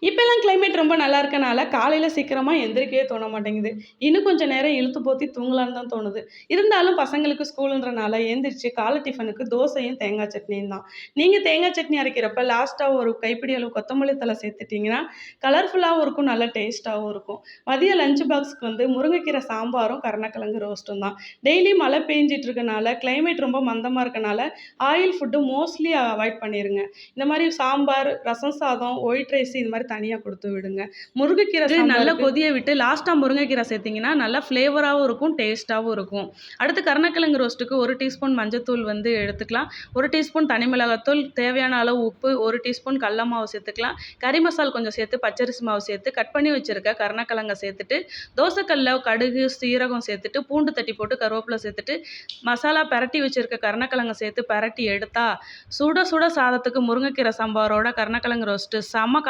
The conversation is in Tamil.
இப்பல்லாம் கிளைமேட் ரொம்ப நல்லா இருக்கனால, காலையில சீக்கிரமா எந்திரிக்கவே தோண மாட்டேங்குது. இன்னும் கொஞ்சம் நேரம் இழுத்து போத்தி தூங்கலான்னு தான் தோணுது. இருந்தாலும் பசங்களுக்கு ஸ்கூலுன்றனால எந்திரிச்சு காலை டிஃபனுக்கு தோசையும், தேங்காய் சட்னியும் தான். நீங்க தேங்காய் சட்னி அரைக்கிறப்ப லாஸ்ட்டா ஒரு கைப்பிடி அளவு கொத்தமல்லி தழை சேர்த்துட்டீங்கன்னா, கலர்ஃபுல்லாவும் இருக்கும், நல்லா டேஸ்ட்டாவும் இருக்கும். மதிய லஞ்ச் பாக்ஸ்க்கு முருங்கைக்கீரை சாம்பாரும், கருணக்கிழங்கு ரோஸ்ட்டும் தான். டெய்லி மழை பெஞ்சிட்டு இருக்கனால, கிளைமேட் ரொம்ப மந்தமா இருக்கனால, ஆயில் ஃபுட்டு மோஸ்ட்லி அவாய்ட் பண்ணிருங்க. இந்த மாரி சாம்பார், ரசம் சாதம், ஒயிட் ரைஸ் இது மாரி தனியா குடுத்து விடுங்க. முருங்கைக்கீரை நல்லா கொதிய விட்டு லாஸ்ட்டா முருங்கைக்கீரை சேர்த்தீங்கன்னா, நல்லா ஃப்ளேவராவும் இருக்கும், டேஸ்ட்டாவும் இருக்கும். அடுத்து கருணக்கிழங்கு ரோஸ்ட்டுக்கு 1 டீஸ்பூன் மஞ்சத்தூள் எடுத்துக்கலாம். 1 டீஸ்பூன் தனி மிளகாத்தூள், தேவையான அளவு உப்பு, 1 டீஸ்பூன் கடல மாவு சேர்த்துக்கலாம். கறி மசால் கொஞ்சம் சேர்த்து, பச்சரிசி மாவு சேர்த்து, கட் பண்ணி வச்சிருக்க கருணக்கிழங்க சேர்த்துட்டு, தோசைக்கல்ல கடுகு, சீரகம் சேர்த்துட்டு, பூண்டு தட்டி போட்டு, கருவேப்பிலை சேர்த்துட்டு, மசாலா பெரட்டி வச்சிருக்க கருணக்கிழங்க சேர்த்து பெரட்டி எடுத்தா, சுட சுட சாதத்துக்கு முருங்கைக்கீரை சாம்பாரோட கருணக்கிழங்கு ரோஸ்ட்டு செம